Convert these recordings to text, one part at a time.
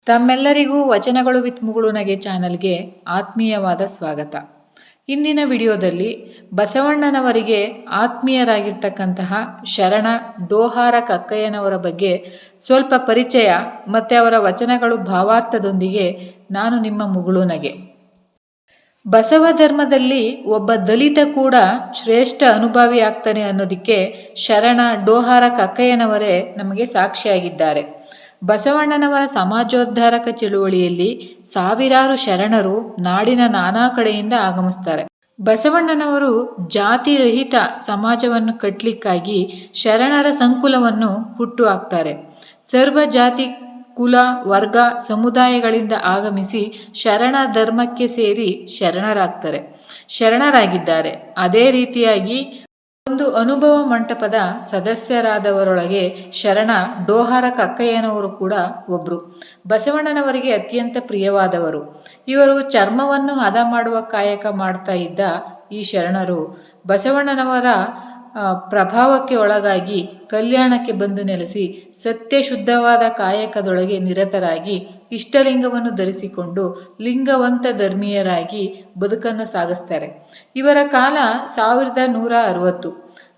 ತಮ್ಮೆಲ್ಲರಿಗೂ ವಚನಗಳು ವಿತ್ ಮುಗುಳುನಗೆ ಚಾನಲ್ಗೆ ಆತ್ಮೀಯವಾದ ಸ್ವಾಗತ. ಇಂದಿನ ವಿಡಿಯೋದಲ್ಲಿ ಬಸವಣ್ಣನವರಿಗೆ ಆತ್ಮೀಯರಾಗಿರ್ತಕ್ಕಂತಹ ಶರಣ ಡೋಹಾರ ಕಕ್ಕಯ್ಯನವರ ಬಗ್ಗೆ ಸ್ವಲ್ಪ ಪರಿಚಯ ಮತ್ತು ಅವರ ವಚನಗಳು ಭಾವಾರ್ಥದೊಂದಿಗೆ ನಾನು ನಿಮ್ಮ ಮುಗುಳುನಗೆ. ಬಸವ ಧರ್ಮದಲ್ಲಿ ಒಬ್ಬ ದಲಿತ ಕೂಡ ಶ್ರೇಷ್ಠ ಅನುಭವಿ ಆಗ್ತಾನೆ ಅನ್ನೋದಕ್ಕೆ ಶರಣ ಡೋಹಾರ ಕಕ್ಕಯ್ಯನವರೇ ನಮಗೆ ಸಾಕ್ಷಿಯಾಗಿದ್ದಾರೆ. ಬಸವಣ್ಣನವರ ಸಮಾಜೋದ್ಧಾರಕ ಚಳುವಳಿಯಲ್ಲಿ ಸಾವಿರಾರು ಶರಣರು ನಾಡಿನ ನಾನಾ ಕಡೆಯಿಂದ ಆಗಮಿಸ್ತಾರೆ. ಬಸವಣ್ಣನವರು ಜಾತಿರಹಿತ ಸಮಾಜವನ್ನು ಕಟ್ಟಲಿಕ್ಕಾಗಿ ಶರಣರ ಸಂಕುಲವನ್ನು ಹುಟ್ಟು ಹಾಕ್ತಾರೆ. ಸರ್ವ ಜಾತಿ ಕುಲ ವರ್ಗ ಸಮುದಾಯಗಳಿಂದ ಆಗಮಿಸಿ ಶರಣ ಧರ್ಮಕ್ಕೆ ಸೇರಿ ಶರಣರಾಗಿದ್ದಾರೆ. ಅದೇ ರೀತಿಯಾಗಿ ಒಂದು ಅನುಭವ ಮಂಟಪದ ಸದಸ್ಯರಾದವರೊಳಗೆ ಶರಣ ಡೋಹಾರ ಕಕ್ಕಯ್ಯನವರು ಕೂಡ ಒಬ್ಬರು. ಬಸವಣ್ಣನವರಿಗೆ ಅತ್ಯಂತ ಪ್ರಿಯವಾದವರು. ಇವರು ಚರ್ಮವನ್ನು ಹದ ಮಾಡುವ ಕಾಯಕ ಮಾಡ್ತಾ ಇದ್ದ ಈ ಶರಣರು ಬಸವಣ್ಣನವರ ಪ್ರಭಾವಕ್ಕೆ ಒಳಗಾಗಿ ಕಲ್ಯಾಣಕ್ಕೆ ಬಂದು ನೆಲೆಸಿ ಸತ್ಯಶುದ್ಧವಾದ ಕಾಯಕದೊಳಗೆ ನಿರತರಾಗಿ ಇಷ್ಟಲಿಂಗವನ್ನು ಧರಿಸಿಕೊಂಡು ಲಿಂಗವಂತ ಧರ್ಮೀಯರಾಗಿ ಬದುಕನ್ನು ಸಾಗಿಸ್ತಾರೆ. ಇವರ ಕಾಲ 1160.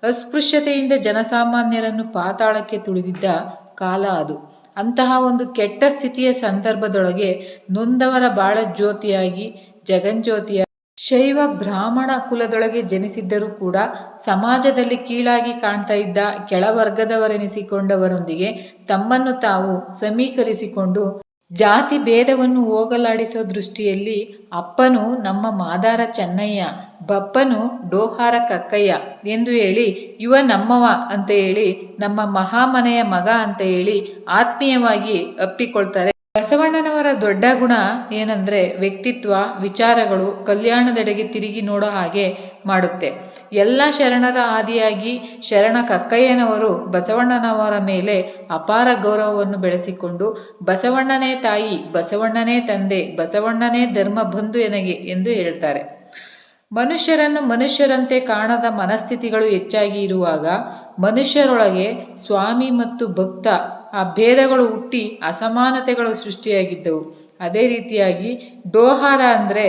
ಅಸ್ಪೃಶ್ಯತೆಯಿಂದ ಜನಸಾಮಾನ್ಯರನ್ನು ಪಾತಾಳಕ್ಕೆ ತುಳಿದಿದ್ದ ಕಾಲ ಅದು. ಅಂತಹ ಒಂದು ಕೆಟ್ಟ ಸ್ಥಿತಿಯ ಸಂದರ್ಭದೊಳಗೆ ನೊಂದವರ ಬಾಳ ಜ್ಯೋತಿಯಾಗಿ ಜಗಜ್ಯೋತಿಯಾಗಿ ಶೈವ ಬ್ರಾಹ್ಮಣ ಕುಲದೊಳಗೆ ಜನಿಸಿದ್ದರೂ ಕೂಡ ಸಮಾಜದಲ್ಲಿ ಕೀಳಾಗಿ ಕಾಣ್ತಾ ಇದ್ದ ಕೆಳವರ್ಗದವರೆನಿಸಿಕೊಂಡವರೊಂದಿಗೆ ತಮ್ಮನ್ನು ತಾವು ಸಮೀಕರಿಸಿಕೊಂಡು ಜಾತಿ ಭೇದವನ್ನು ಹೋಗಲಾಡಿಸೋ ದೃಷ್ಟಿಯಲ್ಲಿ ಅಪ್ಪನು ನಮ್ಮ ಮಾದಾರ ಚೆನ್ನಯ್ಯ, ಬಪ್ಪನು ಡೋಹಾರ ಕಕ್ಕಯ್ಯ ಎಂದು ಹೇಳಿ ಇವ ನಮ್ಮವ ಅಂತ ಹೇಳಿ ನಮ್ಮ ಮಹಾಮನೆಯ ಮಗ ಅಂತ ಹೇಳಿ ಆತ್ಮೀಯವಾಗಿ ಅಪ್ಪಿಕೊಳ್ತಾರೆ. ಬಸವಣ್ಣನವರ ದೊಡ್ಡ ಗುಣ ಏನಂದರೆ ವ್ಯಕ್ತಿತ್ವ, ವಿಚಾರಗಳು ಕಲ್ಯಾಣದೆಡೆಗೆ ತಿರುಗಿ ನೋಡೋ ಹಾಗೆ ಮಾಡುತ್ತೆ. ಎಲ್ಲ ಶರಣರ ಆದಿಯಾಗಿ ಶರಣ ಕಕ್ಕಯ್ಯನವರು ಬಸವಣ್ಣನವರ ಮೇಲೆ ಅಪಾರ ಗೌರವವನ್ನು ಬೆಳೆಸಿಕೊಂಡು ಬಸವಣ್ಣನೇ ತಾಯಿ, ಬಸವಣ್ಣನೇ ತಂದೆ, ಬಸವಣ್ಣನೇ ಧರ್ಮ ಬಂಧು ಎನಗೆ ಎಂದು ಹೇಳ್ತಾರೆ. ಮನುಷ್ಯರನ್ನು ಮನುಷ್ಯರಂತೆ ಕಾಣದ ಮನಸ್ಥಿತಿಗಳು ಹೆಚ್ಚಾಗಿ ಇರುವಾಗ ಮನುಷ್ಯರೊಳಗೆ ಸ್ವಾಮಿ ಮತ್ತು ಭಕ್ತ ಆ ಭೇದಗಳು ಹುಟ್ಟಿ ಅಸಮಾನತೆಗಳು ಸೃಷ್ಟಿಯಾಗಿದ್ದವು. ಅದೇ ರೀತಿಯಾಗಿ ಡೋಹಾರ ಅಂದರೆ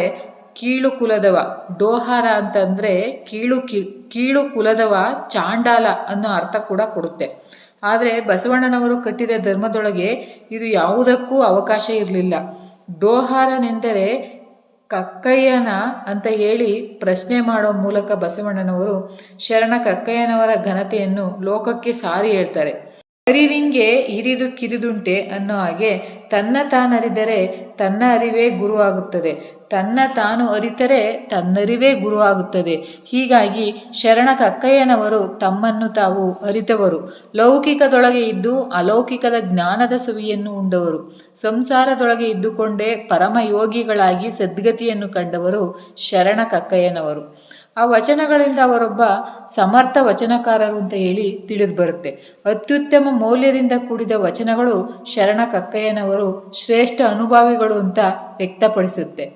ಕೀಳು ಕುಲದವ, ಡೋಹಾರ ಅಂತಂದರೆ ಕೀಳು ಕುಲದವ, ಚಾಂಡಾಲ ಅನ್ನೋ ಅರ್ಥ ಕೂಡ ಕೊಡುತ್ತೆ. ಆದರೆ ಬಸವಣ್ಣನವರು ಕಟ್ಟಿದ ಧರ್ಮದೊಳಗೆ ಇದು ಯಾವುದಕ್ಕೂ ಅವಕಾಶ ಇರಲಿಲ್ಲ. ಡೋಹಾರನೆಂದರೆ ಕಕ್ಕಯ್ಯನ ಅಂತ ಹೇಳಿ ಪ್ರಶ್ನೆ ಮಾಡೋ ಮೂಲಕ ಬಸವಣ್ಣನವರು ಶರಣ ಕಕ್ಕಯ್ಯನವರ ಘನತೆಯನ್ನು ಲೋಕಕ್ಕೆ ಸಾರಿ ಹೇಳ್ತಾರೆ. ಅರಿವಿಂಗೆ ಹಿರಿದು ಕಿರಿದುಂಟೆ ಅನ್ನೋ ಹಾಗೆ ತನ್ನ ತಾನರಿದರೆ ತನ್ನ ಅರಿವೇ ಗುರು ಆಗುತ್ತದೆ, ತನ್ನ ತಾನು ಅರಿತರೆ ತನ್ನರಿವೇ ಗುರು ಆಗುತ್ತದೆ. ಹೀಗಾಗಿ ಶರಣ ಕಕ್ಕಯ್ಯನವರು ತಮ್ಮನ್ನು ತಾವು ಅರಿತವರು, ಲೌಕಿಕದೊಳಗೆ ಇದ್ದು ಅಲೌಕಿಕದ ಜ್ಞಾನದ ಸವಿಯನ್ನು ಉಂಡವರು, ಸಂಸಾರದೊಳಗೆ ಇದ್ದುಕೊಂಡೇ ಪರಮಯೋಗಿಗಳಾಗಿ ಸದ್ಗತಿಯನ್ನು ಕಂಡವರು ಶರಣ ಕಕ್ಕಯ್ಯನವರು. ಆ ವಚನಗಳಿಂದ ಅವರೊಬ್ಬ ಸಮರ್ಥ ವಚನಕಾರರು ಅಂತ ಹೇಳಿ ತಿಳಿದು ಬರುತ್ತೆ. ಅತ್ಯುತ್ತಮ ಮೌಲ್ಯದಿಂದ ಕೂಡಿದ ವಚನಗಳು ಶರಣ ಕಕ್ಕಯ್ಯನವರು ಶ್ರೇಷ್ಠ ಅನುಭವಿಗಳು ಅಂತ ವ್ಯಕ್ತಪಡಿಸುತ್ತೆ.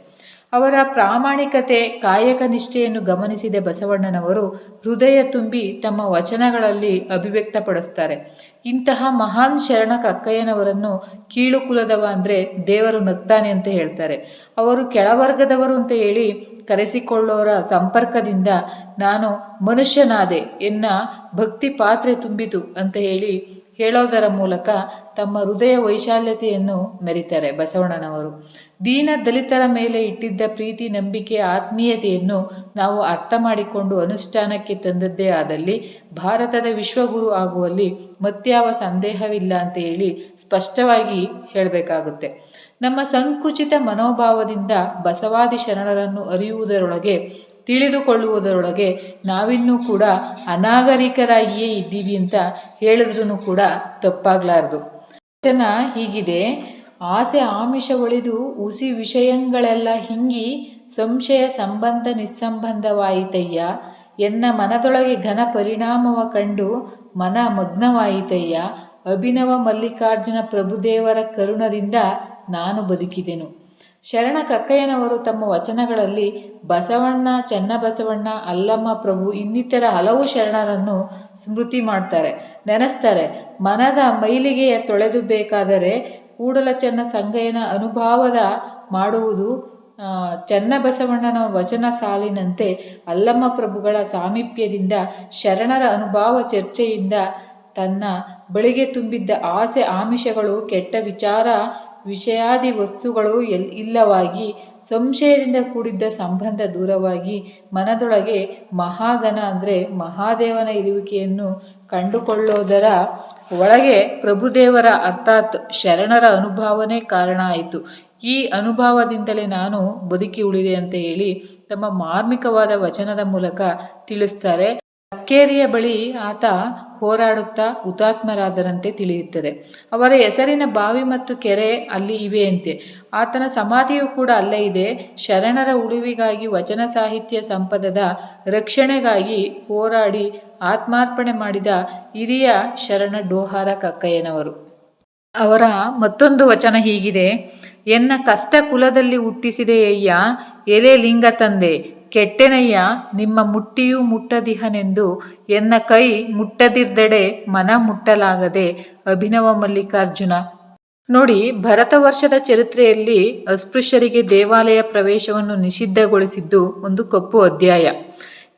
ಅವರ ಪ್ರಾಮಾಣಿಕತೆ, ಕಾಯಕ ನಿಷ್ಠೆಯನ್ನು ಗಮನಿಸಿದ ಬಸವಣ್ಣನವರು ಹೃದಯ ತುಂಬಿ ತಮ್ಮ ವಚನಗಳಲ್ಲಿ ಅಭಿವ್ಯಕ್ತಪಡಿಸ್ತಾರೆ. ಇಂತಹ ಮಹಾನ್ ಶರಣ ಕಕ್ಕಯ್ಯನವರನ್ನು ಕೀಳು ಕುಲದವ ಅಂದರೆ ದೇವರು ನಗ್ತಾನೆ ಅಂತ ಹೇಳ್ತಾರೆ. ಅವರು ಕೆಳವರ್ಗದವರು ಅಂತ ಹೇಳಿ ಕರೆಸಿಕೊಳ್ಳೋರ ಸಂಪರ್ಕದಿಂದ ನಾನು ಮನುಷ್ಯನಾದೆ ಎನ್ನ ಭಕ್ತಿ ಪಾತ್ರೆ ತುಂಬಿತು ಅಂತ ಹೇಳೋದರ ಮೂಲಕ ತಮ್ಮ ಹೃದಯ ವೈಶಾಲ್ಯತೆಯನ್ನು ಮೆರೀತಾರೆ ಬಸವಣ್ಣನವರು. ದೀನ ದಲಿತರ ಮೇಲೆ ಇಟ್ಟಿದ್ದ ಪ್ರೀತಿ, ನಂಬಿಕೆ, ಆತ್ಮೀಯತೆಯನ್ನು ನಾವು ಅರ್ಥ ಮಾಡಿಕೊಂಡು ಅನುಷ್ಠಾನಕ್ಕೆ ತಂದದ್ದೇ ಆದಲ್ಲಿ ಭಾರತದ ವಿಶ್ವಗುರು ಆಗುವಲ್ಲಿ ಮತ್ಯಾವ ಸಂದೇಹವಿಲ್ಲ ಅಂತ ಹೇಳಿ ಸ್ಪಷ್ಟವಾಗಿ ಹೇಳಬೇಕಾಗುತ್ತೆ. ನಮ್ಮ ಸಂಕುಚಿತ ಮನೋಭಾವದಿಂದ ಬಸವಾದಿ ಶರಣರನ್ನು ಅರಿಯುವುದರೊಳಗೆ, ತಿಳಿದುಕೊಳ್ಳುವುದರೊಳಗೆ ನಾವಿನ್ನೂ ಕೂಡ ಅನಾಗರಿಕರಾಗಿಯೇ ಇದ್ದೀವಿ ಅಂತ ಹೇಳಿದ್ರೂ ಕೂಡ ತಪ್ಪಾಗಲಾರದು. ವಚನ ಹೀಗಿದೆ: ಆಸೆ ಆಮಿಷ ಒಳಿದು ಹುಸಿ ವಿಷಯಗಳೆಲ್ಲ ಹಿಂಗಿ ಸಂಶಯ ಸಂಬಂಧ ನಿಸ್ಸಂಬಂಧವಾಯಿತಯ್ಯ, ಎನ್ನ ಮನದೊಳಗೆ ಘನ ಪರಿಣಾಮವ ಕಂಡು ಮನ ಮಗ್ನವಾಯಿತಯ್ಯ, ಅಭಿನವ ಮಲ್ಲಿಕಾರ್ಜುನ ಪ್ರಭುದೇವರ ಕರುಣದಿಂದ ನಾನು ಬದುಕಿದೆನು. ಶರಣ ಕಕ್ಕಯ್ಯನವರು ತಮ್ಮ ವಚನಗಳಲ್ಲಿ ಬಸವಣ್ಣ, ಚನ್ನಬಸವಣ್ಣ, ಅಲ್ಲಮ್ಮ ಪ್ರಭು ಇನ್ನಿತರ ಹಲವು ಶರಣರನ್ನು ಸ್ಮೃತಿ ಮಾಡ್ತಾರೆ, ನೆನೆಸ್ತಾರೆ. ಮನದ ಮೈಲಿಗೆಯ ತೊಳೆದು ಬೇಕಾದರೆ ಕೂಡಲ ಚೆನ್ನ ಸಂಗಯ್ಯನ ಅನುಭಾವದ ಮಾಡುವುದು ಚನ್ನಬಸವಣ್ಣನ ವಚನ ಸಾಲಿನಂತೆ ಅಲ್ಲಮ್ಮ ಪ್ರಭುಗಳ ಸಾಮೀಪ್ಯದಿಂದ ಶರಣರ ಅನುಭವ ಚರ್ಚೆಯಿಂದ ತನ್ನ ಬಳಿಗೆ ತುಂಬಿದ್ದ ಆಸೆ ಆಮಿಷಗಳು ಕೆಟ್ಟ ವಿಚಾರ ವಿಷಯಾದಿ ವಸ್ತುಗಳು ಇಲ್ಲವಾಗಿ ಸಂಶಯದಿಂದ ಕೂಡಿದ್ದ ಸಂಬಂಧ ದೂರವಾಗಿ ಮನದೊಳಗೆ ಮಹಾಗಣ ಅಂದರೆ ಮಹಾದೇವನ ಇರುವಿಕೆಯನ್ನು ಕಂಡುಕೊಳ್ಳೋದರ ಒಳಗೆ ಪ್ರಭುದೇವರ ಅರ್ಥಾತ್ ಶರಣರ ಅನುಭವನೇ ಕಾರಣ ಆಯಿತು. ಈ ಅನುಭವದಿಂದಲೇ ನಾನು ಬದುಕಿ ಉಳಿದೆ ಅಂತ ಹೇಳಿ ತಮ್ಮ ಮಾರ್ಮಿಕವಾದ ವಚನದ ಮೂಲಕ ತಿಳಿಸ್ತಾರೆ. ಕಕ್ಕೇರಿಯ ಬಳಿ ಆತ ಹೋರಾಡುತ್ತಾ ಹುತಾತ್ಮರಾದರಂತೆ ತಿಳಿಯುತ್ತದೆ. ಅವರ ಹೆಸರಿನ ಬಾವಿ ಮತ್ತು ಕೆರೆ ಅಲ್ಲಿ ಇವೆಯಂತೆ. ಆತನ ಸಮಾಧಿಯೂ ಕೂಡ ಅಲ್ಲೇ ಇದೆ. ಶರಣರ ಉಳಿವಿಗಾಗಿ ವಚನ ಸಾಹಿತ್ಯ ಸಂಪದದ ರಕ್ಷಣೆಗಾಗಿ ಹೋರಾಡಿ ಆತ್ಮಾರ್ಪಣೆ ಮಾಡಿದ ಹಿರಿಯ ಶರಣ ಡೋಹಾರ ಕಕ್ಕಯ್ಯನವರು. ಅವರ ಮತ್ತೊಂದು ವಚನ ಹೀಗಿದೆ: ಎನ್ನ ಕಷ್ಟ ಕುಲದಲ್ಲಿ ಹುಟ್ಟಿಸಿದೆಯಯ್ಯ ಎಲೆ ಲಿಂಗ ತಂದೆ, ಕೆಟ್ಟೆನಯ್ಯ ನಿಮ್ಮ ಮುಟ್ಟಿಯೂ ಮುಟ್ಟದಿಹನೆಂದು, ಎನ್ನ ಕೈ ಮುಟ್ಟದಿರ್ದೆಡೆ ಮನ ಮುಟ್ಟಲಾಗದೆ. ಅಭಿನವ ಮಲ್ಲಿಕಾರ್ಜುನ. ನೋಡಿ, ಭರತ ವರ್ಷದ ಚರಿತ್ರೆಯಲ್ಲಿ ಅಸ್ಪೃಶ್ಯರಿಗೆ ದೇವಾಲಯ ಪ್ರವೇಶವನ್ನು ನಿಷಿದ್ಧಗೊಳಿಸಿದ್ದು ಒಂದು ಕಪ್ಪು ಅಧ್ಯಾಯ.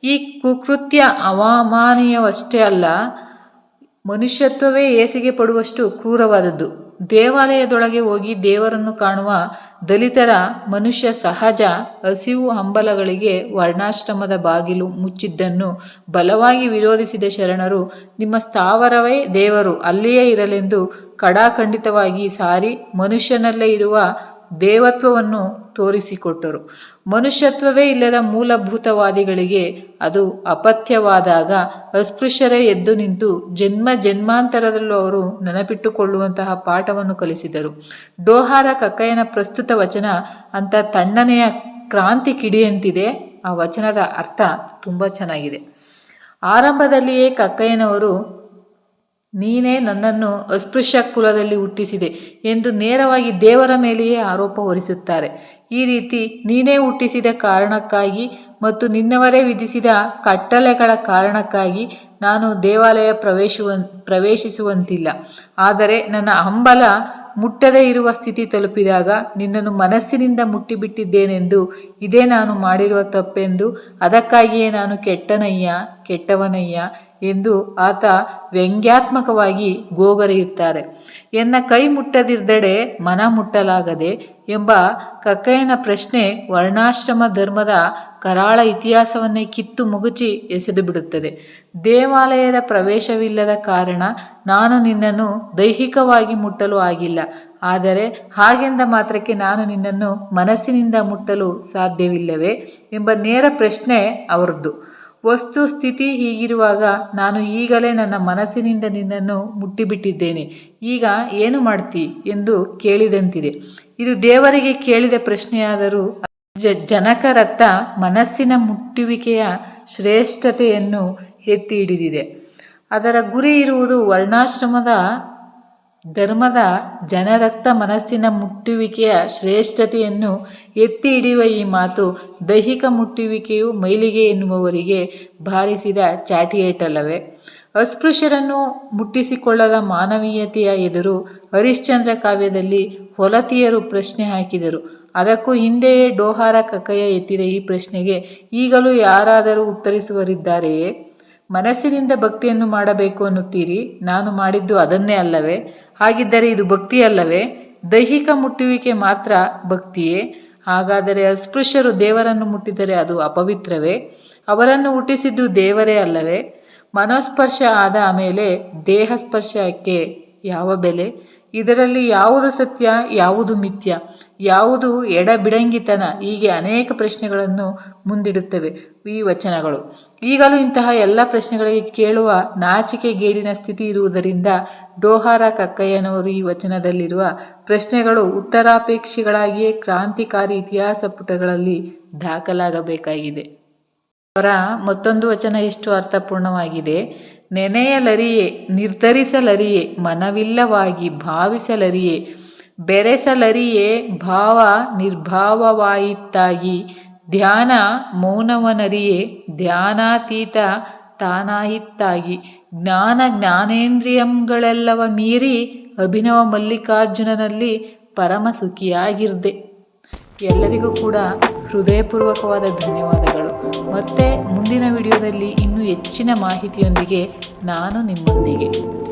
ಈ ಕುಕೃತ್ಯ ಅಮಾನೀಯವಷ್ಟೇ ಅಲ್ಲ, ಮನುಷ್ಯತ್ವವೇ ಏಸಿಗೆ ಪಡುವಷ್ಟು ಕ್ರೂರವಾದದ್ದು. ದೇವಾಲಯದೊಳಗೆ ಹೋಗಿ ದೇವರನ್ನು ಕಾಣುವ ದಲಿತರ ಮನುಷ್ಯ ಸಹಜ ಹಸಿವು ಹಂಬಲಗಳಿಗೆ ವರ್ಣಾಶ್ರಮದ ಬಾಗಿಲು ಮುಚ್ಚಿದ್ದನ್ನು ಬಲವಾಗಿ ವಿರೋಧಿಸಿದ ಶರಣರು ನಿಮ್ಮ ಸ್ಥಾವರವೇ ದೇವರು, ಅಲ್ಲಿಯೇ ಇರಲೆಂದು ಖಡಾಖಂಡಿತವಾಗಿ ಸಾರಿ ಮನುಷ್ಯನಲ್ಲೇ ಇರುವ ದೇವತ್ವವನ್ನು ತೋರಿಸಿಕೊಟ್ಟರು. ಮನುಷ್ಯತ್ವವೇ ಇಲ್ಲದ ಮೂಲಭೂತವಾದಿಗಳಿಗೆ ಅದು ಅಪಥ್ಯವಾದಾಗ ಅಸ್ಪೃಶ್ಯರೇ ಎದ್ದು ನಿಂತು ಜನ್ಮ ಜನ್ಮಾಂತರದಲ್ಲೂ ಅವರು ನೆನಪಿಟ್ಟುಕೊಳ್ಳುವಂತಹ ಪಾಠವನ್ನು ಕಲಿಸಿದರು. ಡೋಹಾರ ಕಕ್ಕಯ್ಯನ ಪ್ರಸ್ತುತ ವಚನ ಅಂತ ತಣ್ಣನೆಯ ಕ್ರಾಂತಿ ಕಿಡಿಯಂತಿದೆ. ಆ ವಚನದ ಅರ್ಥ ತುಂಬ ಚೆನ್ನಾಗಿದೆ. ಆರಂಭದಲ್ಲಿಯೇ ಕಕ್ಕಯ್ಯನವರು ನೀನೇ ನನ್ನನ್ನು ಅಸ್ಪೃಶ್ಯ ಕುಲದಲ್ಲಿ ಹುಟ್ಟಿಸಿದೆ ಎಂದು ನೇರವಾಗಿ ದೇವರ ಮೇಲೆಯೇ ಆರೋಪ ಹೊರಿಸುತ್ತಾರೆ. ಈ ರೀತಿ ನೀನೇ ಹುಟ್ಟಿಸಿದ ಕಾರಣಕ್ಕಾಗಿ ಮತ್ತು ನಿನ್ನವರೇ ವಿಧಿಸಿದ ಕಟ್ಟಳೆಗಳ ಕಾರಣಕ್ಕಾಗಿ ನಾನು ದೇವಾಲಯ ಪ್ರವೇಶಿಸುವಂತಿಲ್ಲ. ಆದರೆ ನನ್ನ ಹಂಬಲ ಮುಟ್ಟದೇ ಇರುವ ಸ್ಥಿತಿ ತಲುಪಿದಾಗ ನಿನ್ನನ್ನು ಮನಸ್ಸಿನಿಂದ ಮುಟ್ಟಿಬಿಟ್ಟಿದ್ದೇನೆಂದು, ಇದೇ ನಾನು ಮಾಡಿರುವ ತಪ್ಪೆಂದು, ಅದಕ್ಕಾಗಿಯೇ ನಾನು ಕೆಟ್ಟವನಯ್ಯ ಎಂದು ಆತ ವ್ಯಂಗ್ಯಾತ್ಮಕವಾಗಿ ಗೋಗರೆಯುತ್ತಾರೆ. ಎನ್ನ ಕೈ ಮುಟ್ಟದಿರ್ದೆಡೆ ಮನ ಮುಟ್ಟಲಾಗದೆ ಎಂಬ ಕಕ್ಕಯ್ಯನ ಪ್ರಶ್ನೆ ವರ್ಣಾಶ್ರಮ ಧರ್ಮದ ಕರಾಳ ಇತಿಹಾಸವನ್ನೇ ಕಿತ್ತು ಮುಗುಚಿ ಎಸೆದು ಬಿಡುತ್ತದೆ. ದೇವಾಲಯದ ಪ್ರವೇಶವಿಲ್ಲದ ಕಾರಣ ನಾನು ನಿನ್ನನ್ನು ದೈಹಿಕವಾಗಿ ಮುಟ್ಟಲು ಆಗಿಲ್ಲ, ಆದರೆ ಹಾಗೆಂದ ಮಾತ್ರಕ್ಕೆ ನಾನು ನಿನ್ನನ್ನು ಮನಸ್ಸಿನಿಂದ ಮುಟ್ಟಲು ಸಾಧ್ಯವಿಲ್ಲವೇ ಎಂಬ ನೇರ ಪ್ರಶ್ನೆ ಅವರದ್ದು. ವಸ್ತು ಸ್ಥಿತಿ ಹೀಗಿರುವಾಗ ನಾನು ಈಗಲೇ ನನ್ನ ಮನಸ್ಸಿನಿಂದ ನಿನ್ನನ್ನು ಮುಟ್ಟಿಬಿಟ್ಟಿದ್ದೇನೆ, ಈಗ ಏನು ಮಾಡ್ತಿ ಎಂದು ಕೇಳಿದಂತಿದೆ. ಇದು ದೇವರಿಗೆ ಕೇಳಿದ ಪ್ರಶ್ನೆಯಾದರೂ ಜನಕರತ್ತ ಮನಸ್ಸಿನ ಮುಟ್ಟುವಿಕೆಯ ಶ್ರೇಷ್ಠತೆಯನ್ನು ಎತ್ತಿ ಹಿಡಿದಿದೆ. ಅದರ ಗುರಿ ಇರುವುದು ವರ್ಣಾಶ್ರಮದ ಧರ್ಮದ ಜನರಕ್ತ ಮನಸ್ಸಿನ ಮುಟ್ಟುವಿಕೆಯ ಶ್ರೇಷ್ಠತೆಯನ್ನು ಎತ್ತಿ ಹಿಡಿಯುವ ಈ ಮಾತು ದೈಹಿಕ ಮುಟ್ಟುವಿಕೆಯು ಮೈಲಿಗೆ ಎನ್ನುವವರಿಗೆ ಬಾರಿಸಿದ ಚಾಟಿಯೇಟಲ್ಲವೇ? ಅಸ್ಪೃಶ್ಯರನ್ನು ಮುಟ್ಟಿಸಿಕೊಳ್ಳದ ಮಾನವೀಯತೆಯ ಎದುರು ಹರಿಶ್ಚಂದ್ರ ಕಾವ್ಯದಲ್ಲಿ ಹೊಲತಿಯರು ಪ್ರಶ್ನೆ ಹಾಕಿದರು. ಅದಕ್ಕೂ ಹಿಂದೆಯೇ ಡೋಹಾರ ಕಕ್ಕಯ್ಯ ಎತ್ತಿದ ಈ ಪ್ರಶ್ನೆಗೆ ಈಗಲೂ ಯಾರಾದರೂ ಉತ್ತರಿಸುವರಿದ್ದಾರೆಯೇ? ಮನಸ್ಸಿನಿಂದ ಭಕ್ತಿಯನ್ನು ಮಾಡಬೇಕು ಅನ್ನುತ್ತೀರಿ, ನಾನು ಮಾಡಿದ್ದು ಅದನ್ನೇ ಅಲ್ಲವೇ? ಹಾಗಿದ್ದರೆ ಇದು ಭಕ್ತಿಯಲ್ಲವೇ? ದೈಹಿಕ ಮುಟ್ಟುವಿಕೆ ಮಾತ್ರ ಭಕ್ತಿಯೇ? ಹಾಗಾದರೆ ಅಸ್ಪೃಶ್ಯರು ದೇವರನ್ನು ಮುಟ್ಟಿದರೆ ಅದು ಅಪವಿತ್ರವೇ? ಅವರನ್ನು ಹುಟ್ಟಿಸಿದ್ದು ದೇವರೇ ಅಲ್ಲವೇ? ಮನೋಸ್ಪರ್ಶ ಆದ ಮೇಲೆ ದೇಹ ಸ್ಪರ್ಶಕ್ಕೆ ಯಾವ ಬೆಲೆ? ಇದರಲ್ಲಿ ಯಾವುದು ಸತ್ಯ, ಯಾವುದು ಮಿಥ್ಯ, ಯಾವುದು ಎಡಬಿಡಂಗಿತನ? ಹೀಗೆ ಅನೇಕ ಪ್ರಶ್ನೆಗಳನ್ನು ಮುಂದಿಡುತ್ತವೆ ಈ ವಚನಗಳು. ಈಗಲೂ ಇಂತಹ ಎಲ್ಲ ಪ್ರಶ್ನೆಗಳಿಗೆ ಕೇಳುವ ನಾಚಿಕೆಗೇಡಿನ ಸ್ಥಿತಿ ಇರುವುದರಿಂದ ಡೋಹಾರ ಕಕ್ಕಯ್ಯನವರು ಈ ವಚನದಲ್ಲಿರುವ ಪ್ರಶ್ನೆಗಳು ಉತ್ತರಾಪೇಕ್ಷಿಗಳಾಗಿಯೇ ಕ್ರಾಂತಿಕಾರಿ ಇತಿಹಾಸ ಪುಟಗಳಲ್ಲಿ ದಾಖಲಾಗಬೇಕಾಗಿದೆ. ಅವರ ಮತ್ತೊಂದು ವಚನ ಎಷ್ಟು ಅರ್ಥಪೂರ್ಣವಾಗಿದೆ: ನೆನೆಯಲರಿಯೇ, ನಿರ್ಧರಿಸಲರಿಯೇ, ಮನವಿಲ್ಲವಾಗಿ ಭಾವಿಸಲರಿಯೇ, ಬೆರೆಸಲರಿಯೇ, ಭಾವ ನಿರ್ಭಾವವಾಯಿತಾಗಿ, ಧ್ಯಾನ ಮೌನವನರಿಯೇ, ಧ್ಯಾನಾತೀತ ತಾನಾಯಿತಾಗಿ, ಜ್ಞಾನೇಂದ್ರಿಯಂಗಳೆಲ್ಲವ ಮೀರಿ ಅಭಿನವ ಮಲ್ಲಿಕಾರ್ಜುನನಲ್ಲಿ ಪರಮ ಸುಖಿಯಾಗಿರ್ದೆ. ಎಲ್ಲರಿಗೂ ಕೂಡ ಹೃದಯಪೂರ್ವಕವಾದ ಧನ್ಯವಾದಗಳು. ಮತ್ತೆ ಮುಂದಿನ ವಿಡಿಯೋದಲ್ಲಿ ಇನ್ನೂ ಹೆಚ್ಚಿನ ಮಾಹಿತಿಯೊಂದಿಗೆ ನಾನು ನಿಮ್ಮೊಂದಿಗೆ.